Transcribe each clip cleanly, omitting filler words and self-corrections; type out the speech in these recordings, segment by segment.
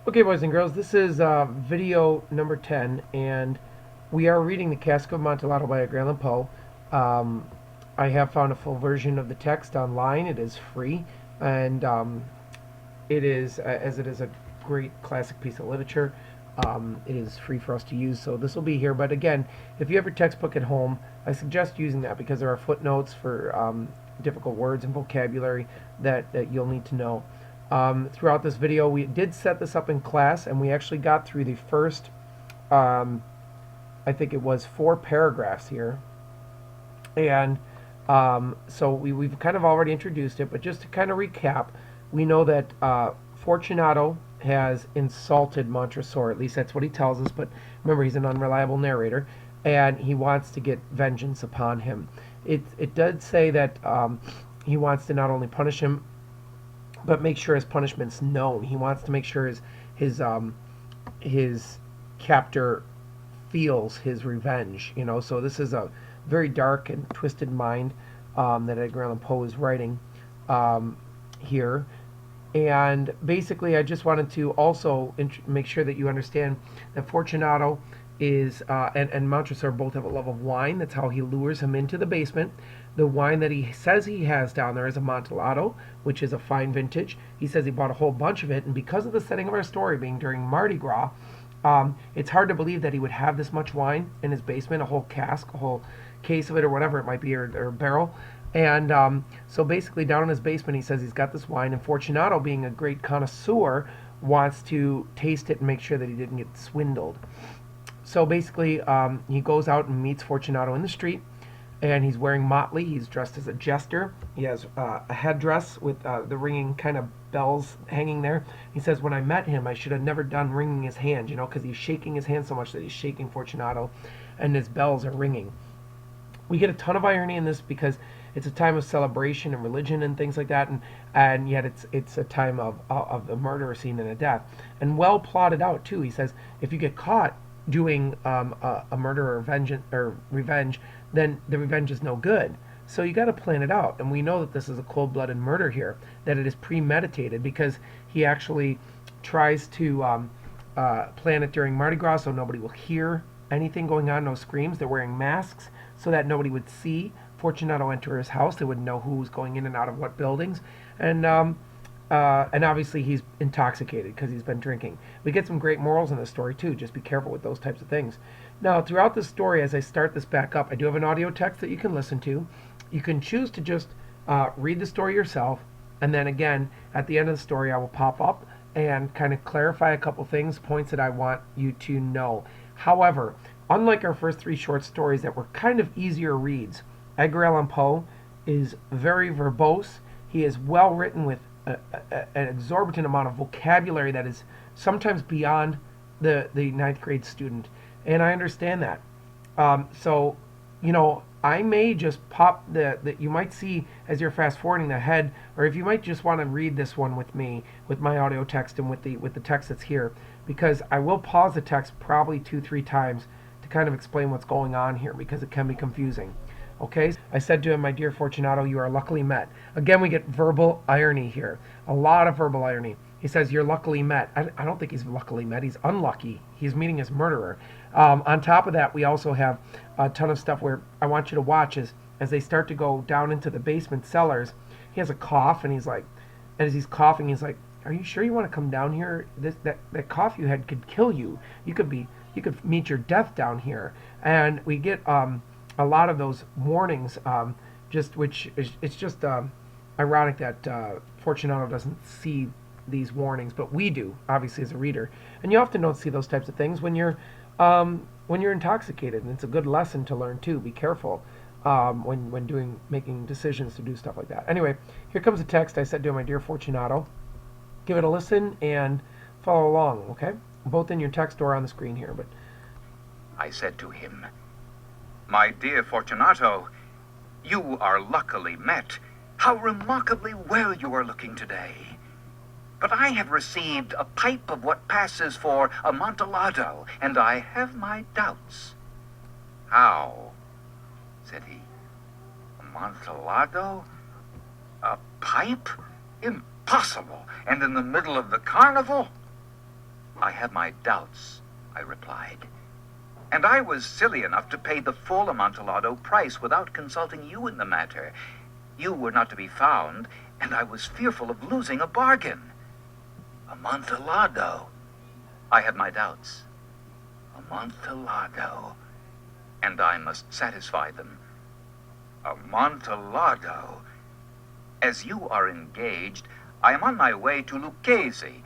Okay, boys and girls, this is video number 10, and we are reading the Cask of Amontillado by Edgar Allan Poe. Um, I have found a full version of the text online. It is free, and it is, as it is a great classic piece of literature, it is free for us to use, so this will be here. But again, if you have your textbook at home, I suggest using that because there are footnotes for difficult words and vocabulary that you'll need to know. Throughout this video, we did set this up in class, and we actually got through the first, I think it was 4 paragraphs here. And so we've kind of already introduced it, but just to kind of recap, we know that Fortunato has insulted Montresor. At least that's what he tells us, but remember, he's an unreliable narrator, and he wants to get vengeance upon him. It does say that he wants to not only punish him, but make sure his punishment's known. He wants to make sure his captor feels his revenge. So this is a very dark and twisted mind that Edgar Allan Poe is writing here. And basically, I just wanted to also make sure that you understand that Fortunato is and Montresor both have a love of wine. That's how he lures him into the basement. The wine that he says he has down there is Amontillado, which is a fine vintage. He says he bought a whole bunch of it, and because of the setting of our story being during Mardi Gras, it's hard to believe that he would have this much wine in his basement, a whole cask, a whole case of it, or whatever it might be, or a barrel. And so basically, down in his basement, he says he's got this wine, and Fortunato, being a great connoisseur, wants to taste it and make sure that he didn't get swindled. So basically, he goes out and meets Fortunato in the street, and he's wearing motley. He's dressed as a jester. He has a headdress with the ringing kind of bells hanging there. He says, when I met him, I should have never done wringing his hand, because he's shaking his hand so much that he's shaking Fortunato, and his bells are ringing. We get a ton of irony in this because it's a time of celebration and religion and things like that, and yet it's a time of a murder scene and a death, and well plotted out too. He says if you get caught doing a murder or revenge, then the revenge is no good. So you got to plan it out, and we know that this is a cold-blooded murder here, that it is premeditated because he actually tries to plan it during Mardi Gras so nobody will hear anything going on, no screams. They're wearing masks so that nobody would see Fortunato enter his house. They wouldn't know who was going in and out of what buildings, and obviously he's intoxicated because he's been drinking. We get some great morals in this story too. Just be careful with those types of things. Now, throughout this story, as I start this back up, I do have an audio text that you can listen to. You can choose to just read the story yourself, and then again, at the end of the story, I will pop up and kind of clarify a couple things, points that I want you to know. However, unlike our first 3 short stories that were kind of easier reads, Edgar Allan Poe is very verbose. He is well written with an exorbitant amount of vocabulary that is sometimes beyond the ninth grade student, and I understand that. So, I may just pop that you might see as you're fast forwarding the head, or if you might just want to read this one with me, with my audio text and with the text that's here, because I will pause the text probably 2-3 times to kind of explain what's going on here because it can be confusing. Okay, I said to him, my dear Fortunato, you are luckily met. Again, we get verbal irony here. A lot of verbal irony. He says, you're luckily met. I don't think he's luckily met. He's unlucky. He's meeting his murderer. On top of that, we also have a ton of stuff where I want you to watch as they start to go down into the basement cellars. He has a cough, and he's like, as he's coughing, he's like, are you sure you want to come down here? That cough you had could kill you. You could meet your death down here. And we get a lot of those warnings, it's just ironic that Fortunato doesn't see these warnings, but we do, obviously, as a reader. And you often don't see those types of things when you're intoxicated, and it's a good lesson to learn too. Be careful when making decisions to do stuff like that. Anyway, here comes the text. I said to my dear Fortunato, give it a listen and follow along. Okay, both in your text or on the screen here. But I said to him, my dear Fortunato, you are luckily met. How remarkably well you are looking today. But I have received a pipe of what passes for Amontillado, and I have my doubts. How? Said he. Amontillado? A pipe? Impossible! And in the middle of the carnival? I have my doubts, I replied. And I was silly enough to pay the full Amontillado price without consulting you in the matter. You were not to be found, and I was fearful of losing a bargain. Amontillado. I had my doubts. Amontillado. And I must satisfy them. Amontillado. As you are engaged, I am on my way to Lucchese.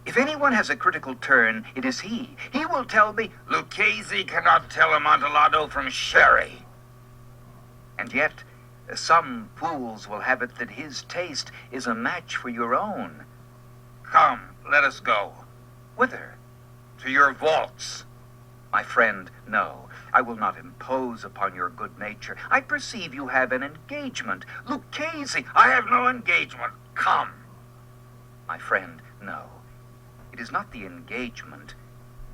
If anyone has a critical turn, it is he. He will tell me, Lucchese cannot tell Amontillado from sherry. And yet, some fools will have it that his taste is a match for your own. Come, let us go. Whither? To your vaults. My friend, no. I will not impose upon your good nature. I perceive you have an engagement. Lucchese, I have no engagement. Come. My friend, no. It is not the engagement,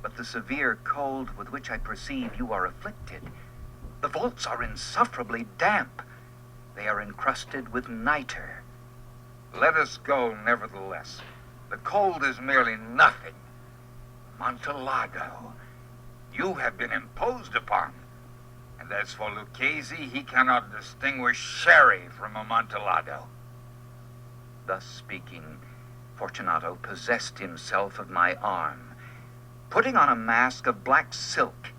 but the severe cold with which I perceive you are afflicted. The vaults are insufferably damp. They are encrusted with nitre. Let us go, nevertheless. The cold is merely nothing. Amontillado, you have been imposed upon. And as for Lucchese, he cannot distinguish sherry from Amontillado. Thus speaking, Fortunato possessed himself of my arm, putting on a mask of black silk,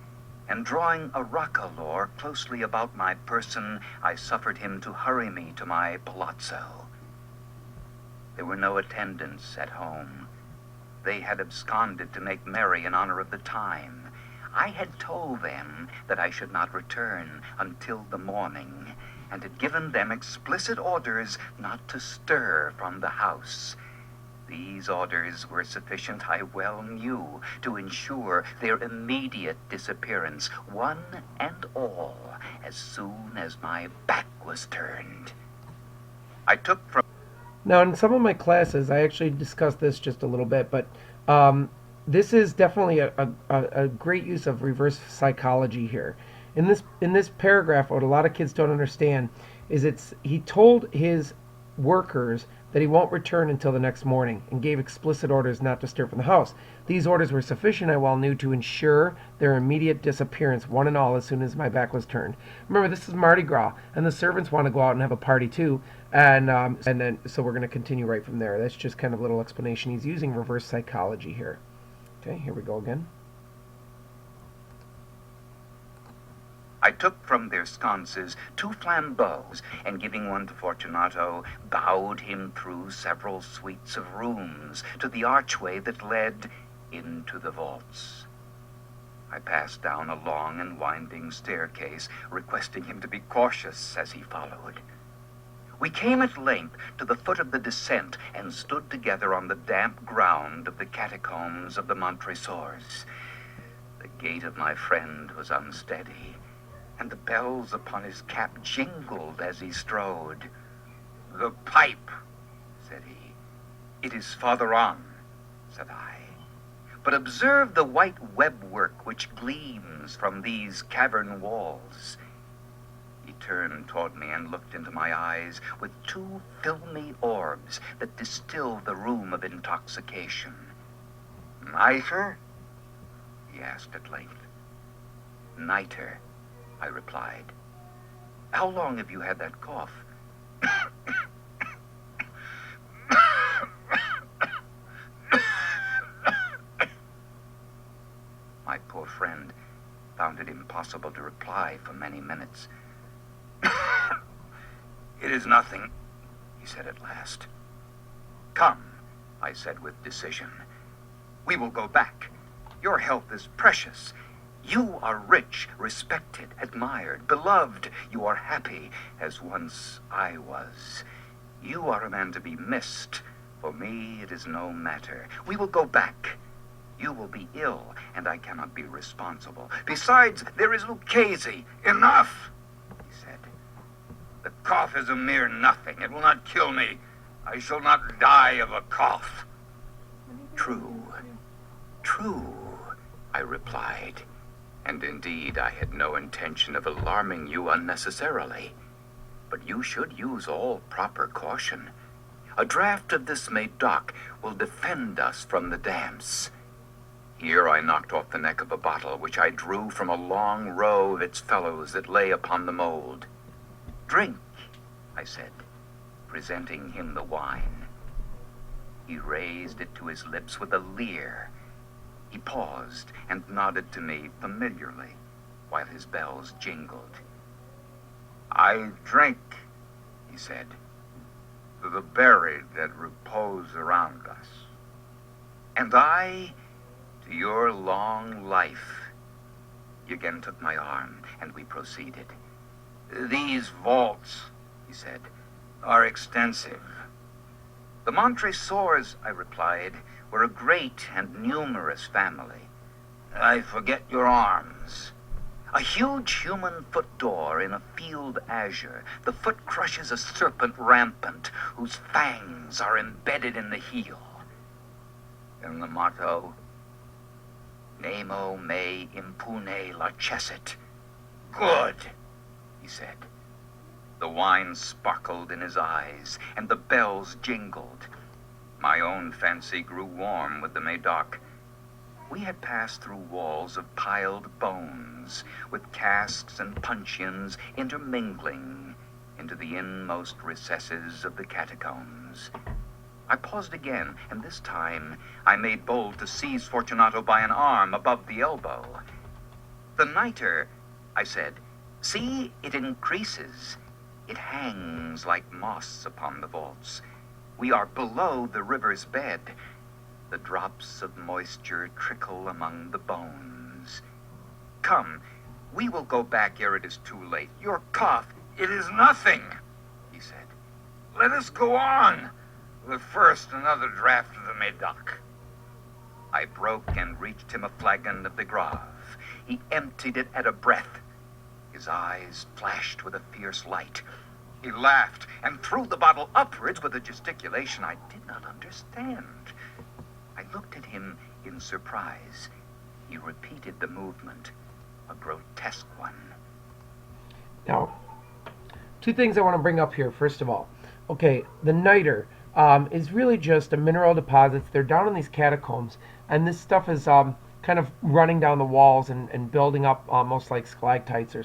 and drawing a roquelaure closely about my person, I suffered him to hurry me to my palazzo. There were no attendants at home. They had absconded to make merry in honor of the time. I had told them that I should not return until the morning, and had given them explicit orders not to stir from the house. These orders were sufficient, I well knew, to ensure their immediate disappearance, one and all, as soon as my back was turned. I took from... Now, in some of my classes, I actually discussed this just a little bit, but this is definitely a great use of reverse psychology here. In this paragraph, what a lot of kids don't understand is he told his workers that he won't return until the next morning and gave explicit orders not to stir from the house. These orders were sufficient, I well knew, to ensure their immediate disappearance, one and all, as soon as my back was turned. Remember, this is Mardi Gras, and the servants want to go out and have a party too, and then so we're going to continue right from there. That's just kind of a little explanation. He's using reverse psychology here. Okay, here we go again. I took from their sconces 2 flambeaux, and giving one to Fortunato, bowed him through several suites of rooms to the archway that led into the vaults. I passed down a long and winding staircase, requesting him to be cautious as he followed. We came at length to the foot of the descent, and stood together on the damp ground of the catacombs of the Montresors. The gait of my friend was unsteady, and the bells upon his cap jingled as he strode. "The pipe," said he. "It is farther on," said I. "But observe the white webwork which gleams from these cavern walls." He turned toward me and looked into my eyes with 2 filmy orbs that distilled the rheum of intoxication. "Nitre?" he asked at length. "Nitre," I replied. "How long have you had that cough?" My poor friend found it impossible to reply for many minutes. "It is nothing," he said at last. "Come," I said with decision. "We will go back. Your health is precious. You are rich, respected, admired, beloved. You are happy, as once I was. You are a man to be missed. For me, it is no matter. We will go back. You will be ill, and I cannot be responsible. Besides, there is Lucchese." "Enough," he said. "The cough is a mere nothing. It will not kill me. I shall not die of a cough." "True, true," I replied. "And indeed, I had no intention of alarming you unnecessarily. But you should use all proper caution. A draught of this Medoc will defend us from the damps. Here I knocked off the neck of a bottle, which I drew from a long row of its fellows that lay upon the mold. "Drink," I said, presenting him the wine. He raised it to his lips with a leer. He paused and nodded to me familiarly while his bells jingled. "I drink," he said, "to the buried that repose around us. And I, to your long life." He again took my arm, and we proceeded. "These vaults," he said, "are extensive." "The Montresors," I replied, "were a great and numerous family." "I forget your arms." "A huge human foot door in a field azure. The foot crushes a serpent rampant, whose fangs are embedded in the heel." "And the motto?" "Nemo me impune lacessit." "Good," he said. The wine sparkled in his eyes, and the bells jingled. My own fancy grew warm with the Médoc. We had passed through walls of piled bones, with casks and puncheons intermingling into the inmost recesses of the catacombs. I paused again, and this time I made bold to seize Fortunato by an arm above the elbow. "The nitre," I said, "see, it increases. It hangs like moss upon the vaults. We are below the river's bed. The drops of moisture trickle among the bones. Come, we will go back ere it is too late. Your cough—" "It is nothing," he said. "Let us go on. But first another draught of the Médoc." I broke and reached him a flagon of the Grave. He emptied it at a breath. His eyes flashed with a fierce light. He laughed and threw the bottle upwards with a gesticulation I did not understand. I looked at him in surprise. He repeated the movement, a grotesque one. Now, two things I want to bring up here. First of all, okay, the niter is really just a mineral deposits. They're down in these catacombs, and this stuff is kind of running down the walls and building up almost like stalactites or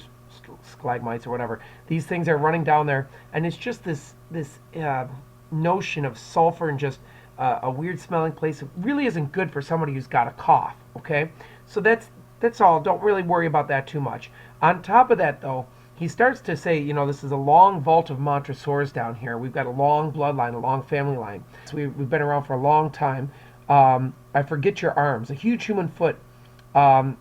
stalagmites or whatever. These things are running down there, and it's just this notion of sulfur and just a weird smelling place. It really isn't good for somebody who's got a cough. Okay, so that's all. Don't really worry about that too much. On top of that, though, he starts to say, this is a long vault of Montresors down here. We've got a long bloodline, a long family line. So we've been around for a long time. I forget your arms. A huge human foot. A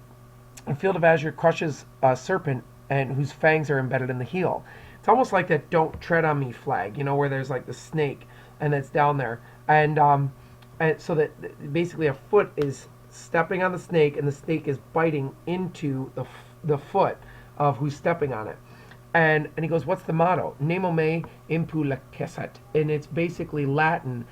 field of azure crushes a serpent and whose fangs are embedded in the heel. It's almost like that "Don't tread on me" flag, where there's like the snake and it's down there. And so that basically a foot is stepping on the snake and the snake is biting into the foot of who's stepping on it. And he goes, "What's the motto?" "Nemo me impu lacessit." And it's basically Latin,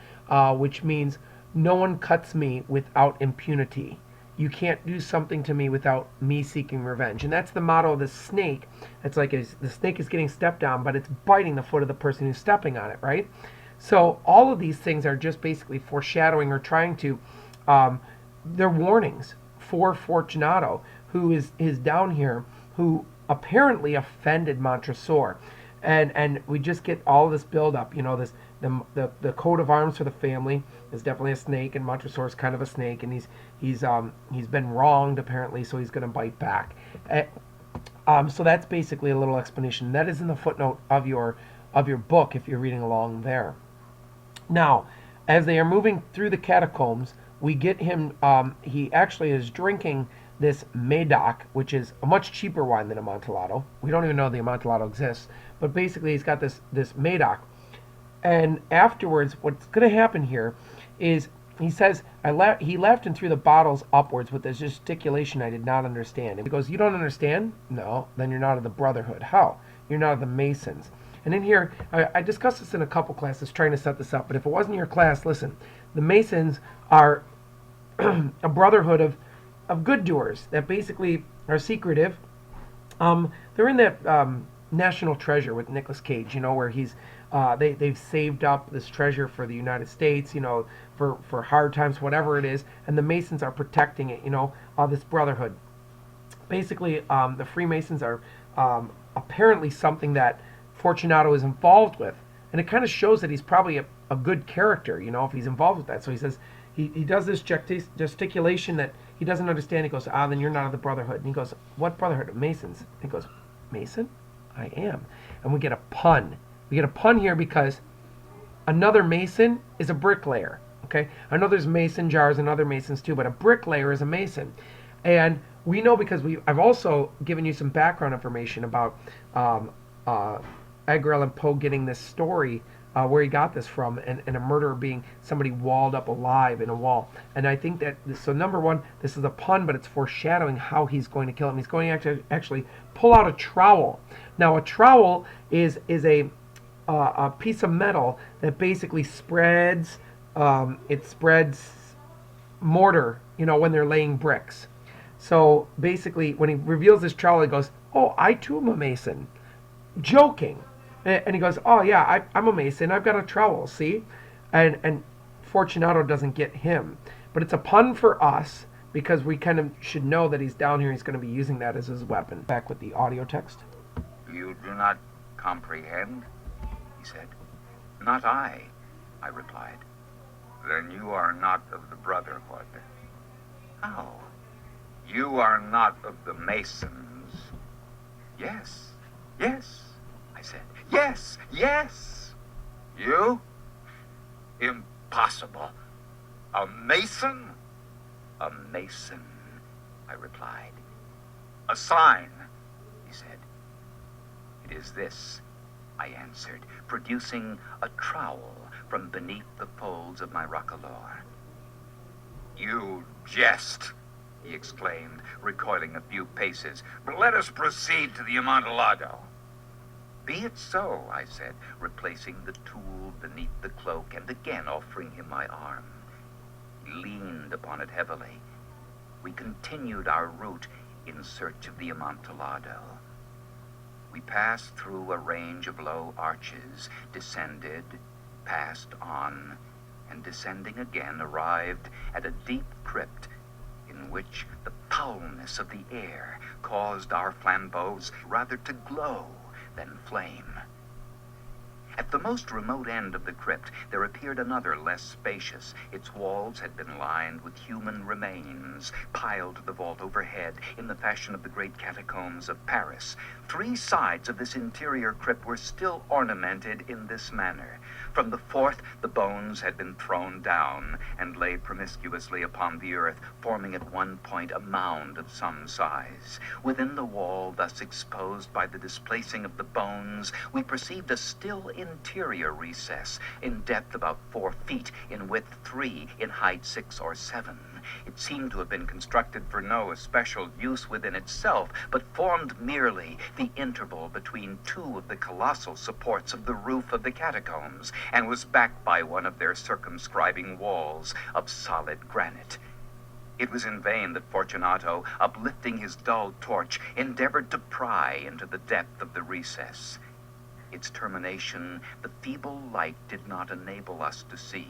which means no one cuts me without impunity. You can't do something to me without me seeking revenge. And that's the motto of the snake. It's like the snake is getting stepped on, but it's biting the foot of the person who's stepping on it, right? So all of these things are just basically foreshadowing or trying to, they're warnings for Fortunato, who is down here, who apparently offended Montresor. And we just get all this build up, the coat of arms for the family is definitely a snake, and Montresor is kind of a snake, and he's been wronged apparently, so he's going to bite back. So that's basically a little explanation. That is in the footnote of your book if you're reading along there. Now, as they are moving through the catacombs, we get him. He actually is drinking this Médoc, which is a much cheaper wine than Amontillado. We don't even know the Amontillado exists, but basically he's got this Médoc. And afterwards, what's going to happen here is he says, he left and threw the bottles upwards with this gesticulation I did not understand. And he goes, "You don't understand? No, then you're not of the Brotherhood." "How?" "You're not of the Masons." And in here, I discussed this in a couple classes trying to set this up, but if it wasn't your class, listen. The Masons are a brotherhood of good doers that basically are secretive. They're in that National Treasure with Nicolas Cage, where they've saved up this treasure for the United States, for hard times, whatever it is, and the Masons are protecting it, this brotherhood. Basically, the Freemasons are apparently something that Fortunato is involved with, and it kind of shows that he's probably a good character, if he's involved with that. So he says he does this gesticulation that he doesn't understand. He goes, then you're not of the Brotherhood. And he goes, what Brotherhood? Masons. And he goes, Mason? I am. And we get a pun. We get a pun here because another Mason is a bricklayer. Okay? I know there's mason jars and other Masons too, but a bricklayer is a Mason. And we know because I've also given you some background information about Edgar Allan Poe getting this story, where he got this from, and a murderer being somebody walled up alive in a wall. And I think that, so number one, this is a pun, but it's foreshadowing how he's going to kill him. He's going to actually pull out a trowel. Now, a trowel is a piece of metal that basically spreads, it spreads mortar, when they're laying bricks. So basically, when he reveals this trowel, he goes, "Oh, I too am a Mason," joking, and he goes, "Oh yeah, I'm a Mason. I've got a trowel. See," and Fortunato doesn't get him, but it's a pun for us because we kind of should know that he's down here. He's going to be using that as his weapon. Back with the audio text. You do not comprehend, he said. Not I replied. Then you are not of the Brotherhood. How? You are not of the Masons. Yes, I said. Yes. You? Impossible. A Mason? A Mason, I replied. A sign, he said. It is this, I answered, producing a trowel from beneath the folds of my roquelaure. You jest, he exclaimed, recoiling a few paces. But let us proceed to the Amontillado. Be it so, I said, replacing the tool beneath the cloak and again offering him my arm. He leaned upon it heavily. We continued our route in search of the Amontillado. We passed through a range of low arches, descended, passed on, and descending again arrived at a deep crypt in which the foulness of the air caused our flambeaux rather to glow than flame. At the most remote end of the crypt, there appeared another less spacious. Its walls had been lined with human remains, piled to the vault overhead in the fashion of the great catacombs of Paris. 3 sides of this interior crypt were still ornamented in this manner. From the fourth, the bones had been thrown down and lay promiscuously upon the earth, forming at one point a mound of some size. Within the wall, thus exposed by the displacing of the bones, we perceived a still interior recess, in depth about 4 feet, in width 3, in height 6 or 7. It seemed to have been constructed for no especial use within itself, but formed merely the interval between 2 of the colossal supports of the roof of the catacombs, and was backed by one of their circumscribing walls of solid granite. It was in vain that Fortunato, uplifting his dull torch, endeavored to pry into the depth of the recess. Its termination, the feeble light did not enable us to see.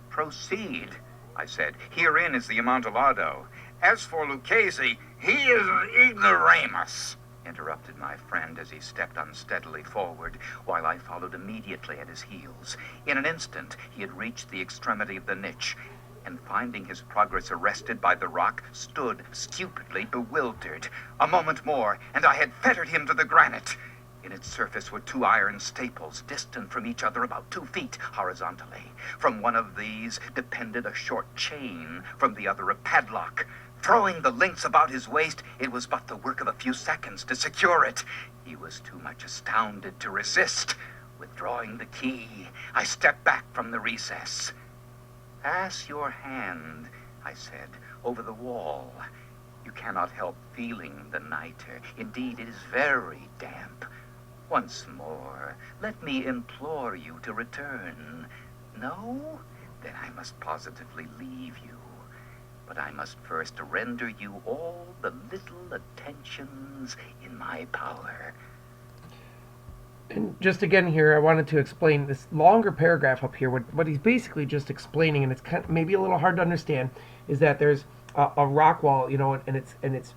Proceed, I said. Herein is the Amontillado. As for Lucchese, he is an ignoramus, interrupted my friend as he stepped unsteadily forward, while I followed immediately at his heels. In an instant, he had reached the extremity of the niche, and finding his progress arrested by the rock, stood stupidly bewildered. A moment more, and I had fettered him to the granite. In its surface were 2 iron staples, distant from each other about 2 feet horizontally. From one of these depended a short chain, from the other a padlock. Throwing the links about his waist, it was but the work of a few seconds to secure it. He was too much astounded to resist. Withdrawing the key, I stepped back from the recess. Pass your hand, I said, over the wall. You cannot help feeling the nitre. Indeed, it is very damp. Once more, let me implore you to return. No? Then I must positively leave you. But I must first render you all the little attentions in my power. And just again here, I wanted to explain this longer paragraph up here. What he's basically just explaining, and it's kind of, maybe a little hard to understand, is that there's a rock wall, and it's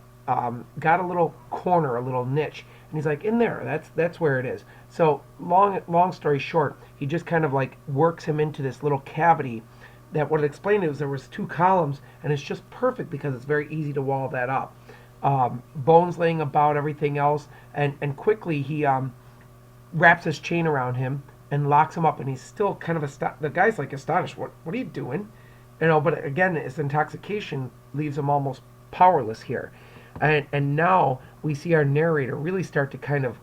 got a little corner, a little niche, and he's like, in there, that's where it is. So long story short, he just kind of like works him into this little cavity. That what it explained was there was two columns, and it's just perfect because it's very easy to wall that up. Bones laying about, everything else, and quickly he wraps his chain around him and locks him up, and he's still kind of the guy's like astonished. What are you doing? But again, his intoxication leaves him almost powerless here, and now we see our narrator really start to kind of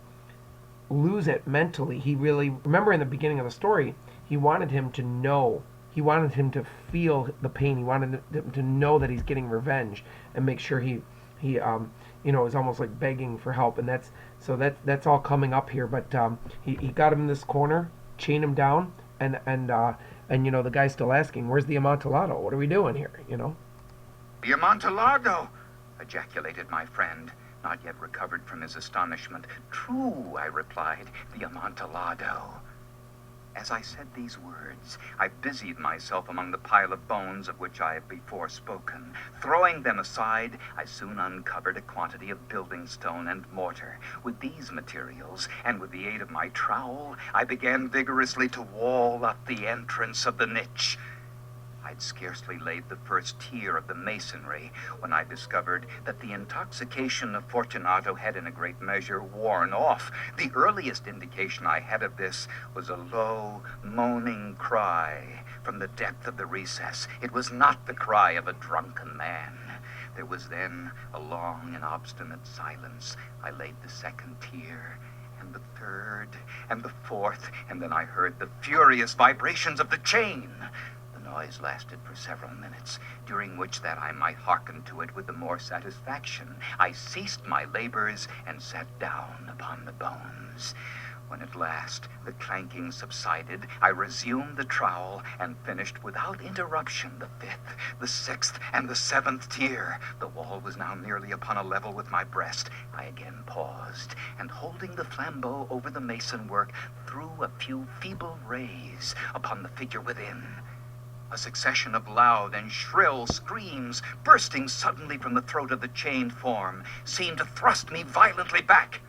lose it mentally. He really, remember in the beginning of the story, he wanted him to know. He wanted him to feel the pain. He wanted him to know that he's getting revenge and make sure he is almost like begging for help. And that's all coming up here. But he got him in this corner, chained him down, and the guy's still asking, "Where's the Amontillado? What are we doing here?" The Amontillado! Ejaculated my friend, not yet recovered from his astonishment. True, I replied, the Amontillado. As I said these words, I busied myself among the pile of bones of which I have before spoken. Throwing them aside, I soon uncovered a quantity of building stone and mortar. With these materials, and with the aid of my trowel, I began vigorously to wall up the entrance of the niche. I'd scarcely laid the first tier of the masonry when I discovered that the intoxication of Fortunato had in a great measure worn off. The earliest indication I had of this was a low, moaning cry from the depth of the recess. It was not the cry of a drunken man. There was then a long and obstinate silence. I laid the second tier, and the third, and the fourth, and then I heard the furious vibrations of the chain. The noise lasted for several minutes, during which that I might hearken to it with the more satisfaction, I ceased my labors and sat down upon the bones. When at last the clanking subsided, I resumed the trowel and finished without interruption the fifth, the sixth, and the seventh tier. The wall was now nearly upon a level with my breast. I again paused, and holding the flambeau over the mason work, threw a few feeble rays upon the figure within. A succession of loud and shrill screams, bursting suddenly from the throat of the chained form, seemed to thrust me violently back.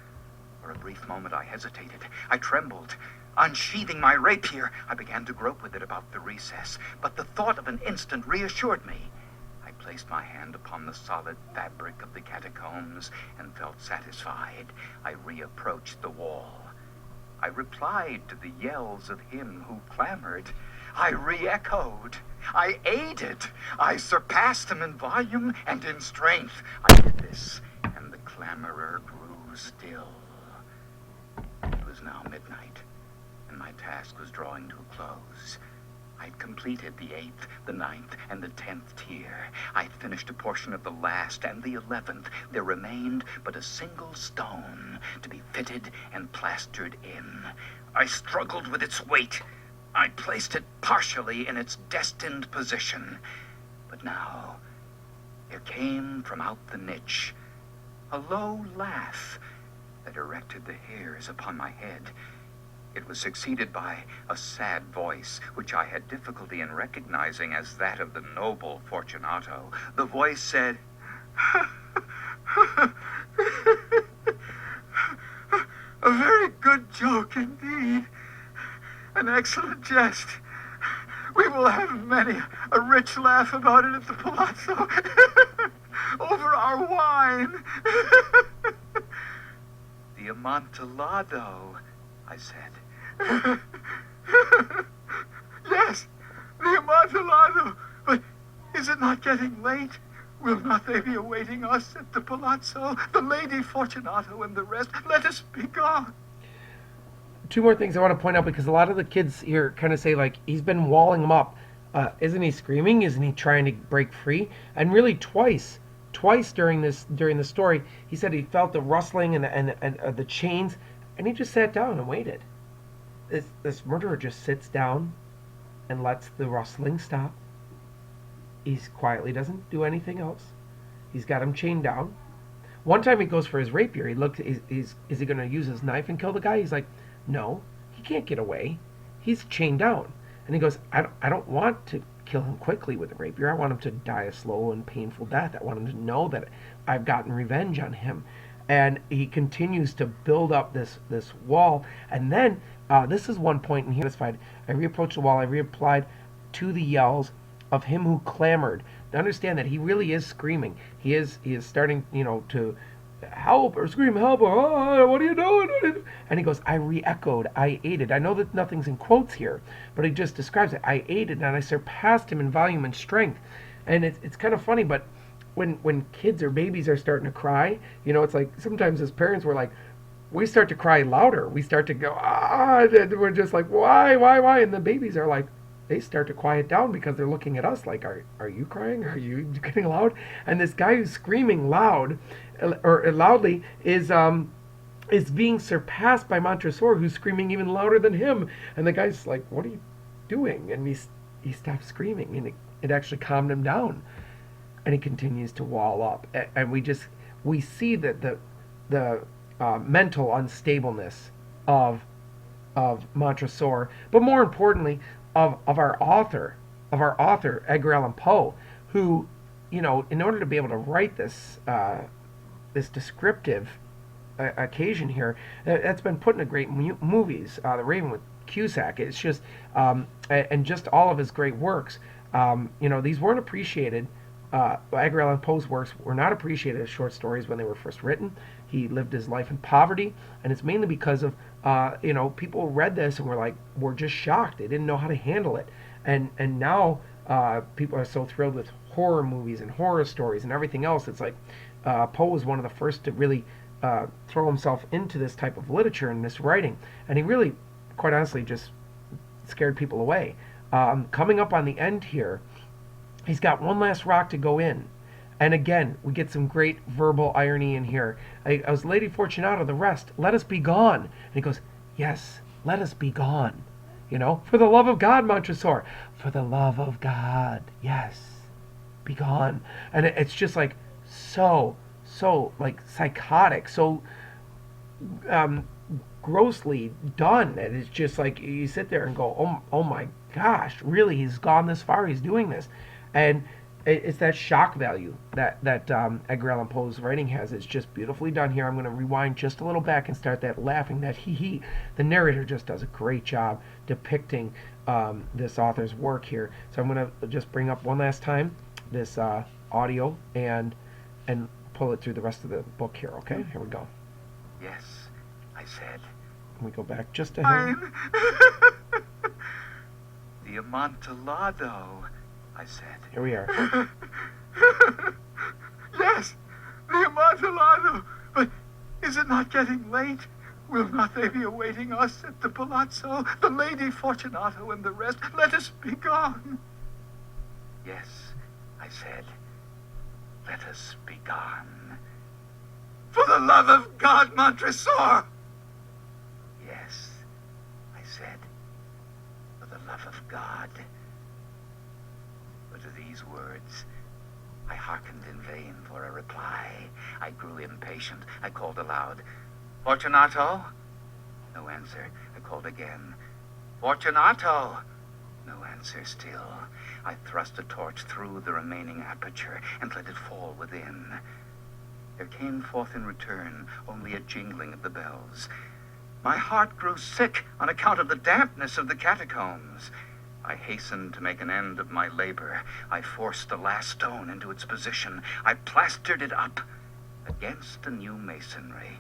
For a brief moment I hesitated. I trembled. Unsheathing my rapier, I began to grope with it about the recess, but the thought of an instant reassured me. I placed my hand upon the solid fabric of the catacombs and felt satisfied. I reapproached the wall. I replied to the yells of him who clamored. I re-echoed. I aided. I surpassed him in volume and in strength. I did this, and the clamorer grew still. It was now midnight, and my task was drawing to a close. I'd completed the 8th, the 9th, and the 10th tier. I'd finished a portion of the last and the 11th. There remained but a single stone to be fitted and plastered in. I struggled with its weight. I placed it partially in its destined position. But now, there came from out the niche a low laugh that erected the hairs upon my head. It was succeeded by a sad voice, which I had difficulty in recognizing as that of the noble Fortunato. The voice said, "A very good joke indeed. An excellent jest. We will have many a rich laugh about it at the palazzo over our wine." "The Amontillado," I said. "Yes, the Amontillado. But is it not getting late? Will not they be awaiting us at the palazzo? The Lady Fortunato and the rest. Let us be gone." Two more things I want to point out, because a lot of the kids here kind of say, like, he's been walling him up. Isn't he screaming? Isn't he trying to break free? And really twice during the story, he said he felt the rustling and the chains, and he just sat down and waited. This murderer just sits down and lets the rustling stop. He's quietly doesn't do anything else. He's got him chained down. One time he goes for his rapier. He looked. Is he going to use his knife and kill the guy? He's like, No, he can't get away. He's chained down. And he goes, I don't want to kill him quickly with a rapier. I want him to die a slow and painful death. I want him to know that I've gotten revenge on him. And he continues to build up this wall. And then this is one point in here. Satisfied. I reapproached the wall. I reapplied to the yells of him who clamored. To understand that he really is screaming. He is starting, to help or scream help or oh, what are you doing? And he goes, I re-echoed, I aided. I know that nothing's in quotes here, but he just describes it. I aided and I surpassed him in volume and strength. And it's kind of funny, but when kids or babies are starting to cry, it's like sometimes as parents we're like, we start to cry louder. We start to go, and we're just like, why? And the babies are like, they start to quiet down because they're looking at us like, are you crying? Are you getting loud? And this guy who's screaming loud or loudly is being surpassed by Montresor, who's screaming even louder than him. And the guy's like, what are you doing? And he stopped screaming, and it actually calmed him down. And he continues to wall up, and we see that the mental unstableness of Montresor, but more importantly, of our author, Edgar Allan Poe, who, in order to be able to write this descriptive occasion here, that's been put into great movies. The Raven with Cusack. It's just and just all of his great works. These weren't appreciated. Edgar Allan Poe's works were not appreciated as short stories when they were first written. He lived his life in poverty, and it's mainly because of people read this and were just shocked. They didn't know how to handle it, and now people are so thrilled with horror movies and horror stories and everything else. It's like Poe was one of the first to really throw himself into this type of literature and this writing, and he really, quite honestly, just scared people away. Coming up on the end here, he's got one last rock to go in. And again, we get some great verbal irony in here. I was Lady Fortunato, the rest, let us be gone. And he goes, yes, let us be gone. For the love of God, Montresor. For the love of God, yes, be gone. And it's just like so like psychotic, so grossly done. And it's just like you sit there and go, oh my gosh, really, he's gone this far, he's doing this. And it's that shock value that Edgar Allan Poe's writing has. It's just beautifully done here. I'm going to rewind just a little back and start that laughing, that hee. The narrator just does a great job depicting this author's work here. So I'm going to just bring up one last time this audio and pull it through the rest of the book here. Okay, here we go. Yes, I said. We go back just a hair. The Amontillado, I said. Here we are. Yes, the Amontillado. But is it not getting late? Will not they be awaiting us at the palazzo? The Lady Fortunato and the rest. Let us be gone. Yes, I said. Let us be gone. For the love of God, Montresor! Yes, I said. For the love of God. But to these words, I hearkened in vain for a reply. I grew impatient. I called aloud, Fortunato? No answer. I called again, Fortunato? No answer still. I thrust a torch through the remaining aperture and let it fall within. There came forth in return only a jingling of the bells. My heart grew sick on account of the dampness of the catacombs. I hastened to make an end of my labor. I forced the last stone into its position. I plastered it up against the new masonry.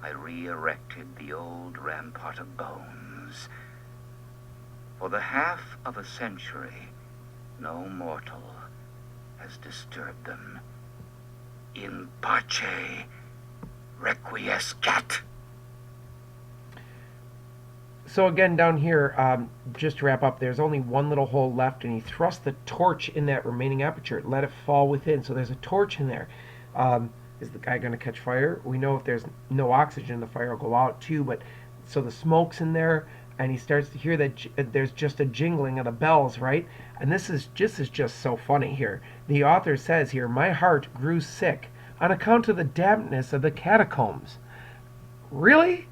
I re-erected the old rampart of bones. For the half of a century, no mortal has disturbed them. In pace requiescat. So again, down here, just to wrap up, there's only one little hole left, and he thrust the torch in that remaining aperture, let it fall within. So there's a torch in there. Is the guy going to catch fire? We know if there's no oxygen, the fire will go out too. But so the smoke's in there, and he starts to hear that there's just a jingling of the bells, right? And this is just so funny here. The author says here, my heart grew sick on account of the dampness of the catacombs. Really?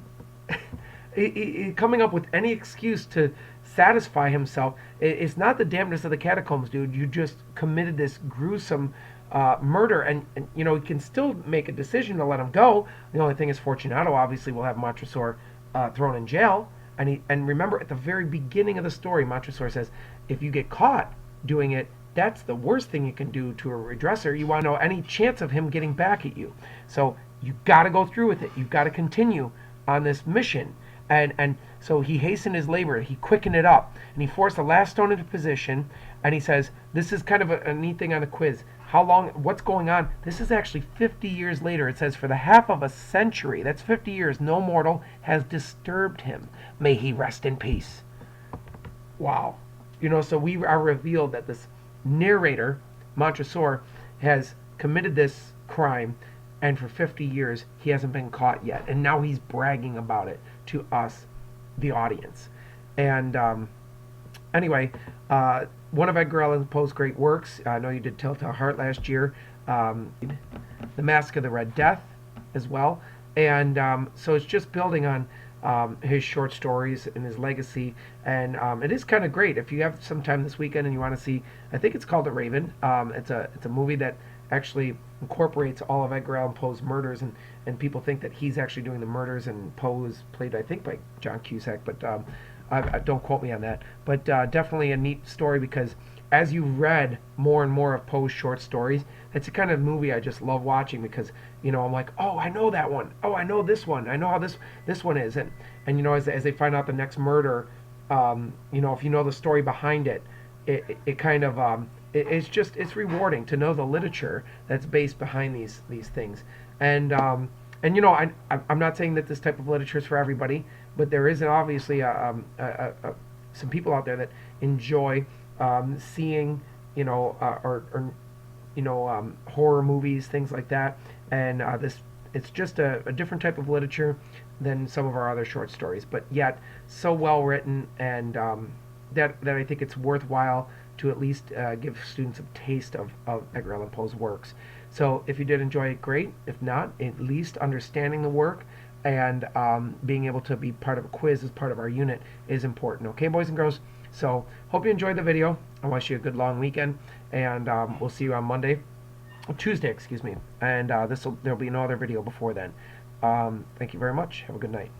coming up with any excuse to satisfy himself. It's not the dampness of the catacombs, dude. You just committed this gruesome murder, and you know, he can still make a decision to let him go. The only thing is, Fortunato obviously will have Montresor thrown in jail. And remember, at the very beginning of the story, Montresor says, if you get caught doing it, that's the worst thing you can do to a redresser. You want to know any chance of him getting back at you. So you got to go through with it. You've got to continue on this mission. And so he hastened his labor. He quickened it up, and he forced the last stone into position. And he says, this is kind of a neat thing on the quiz. How long? What's going on? This is actually 50 years later. It says, for the half of a century, that's 50 years, no mortal has disturbed him. May he rest in peace. Wow. You know, so we are revealed that this narrator, Montresor, has committed this crime, and for 50 years he hasn't been caught yet, and now he's bragging about it to us, the audience. And anyway, one of Edgar Allan Poe's great works, I know you did Telltale Heart last year, The Mask of the Red Death as well. And so it's just building on his short stories and his legacy. And it is kind of great. If you have some time this weekend and you want to see, I think it's called The Raven. It's a movie that actually incorporates all of Edgar Allan Poe's murders, and people think that he's actually doing the murders, and Poe is played, I think, by John Cusack, but don't quote me on that. But definitely a neat story, because as you read more and more of Poe's short stories, it's a kind of movie I just love watching, because you know, I'm like, oh, I know that one. Oh, I know this one. I know how this one is. And you know, as they find out the next murder, you know, if you know the story behind it, it kind of it's rewarding to know the literature that's based behind these things. And you know, I'm not saying that this type of literature is for everybody, but there is obviously some people out there that enjoy seeing, you know, or you know, horror movies, things like that. And it's just a different type of literature than some of our other short stories, but yet so well written, and that I think it's worthwhile to at least give students a taste of Edgar Allan Poe's works. So if you did enjoy it, great. If not, at least understanding the work and being able to be part of a quiz as part of our unit is important. Okay, boys and girls? So hope you enjoyed the video. I wish you a good long weekend, and we'll see you on Tuesday, excuse me. And there'll be no other video before then. Thank you very much. Have a good night.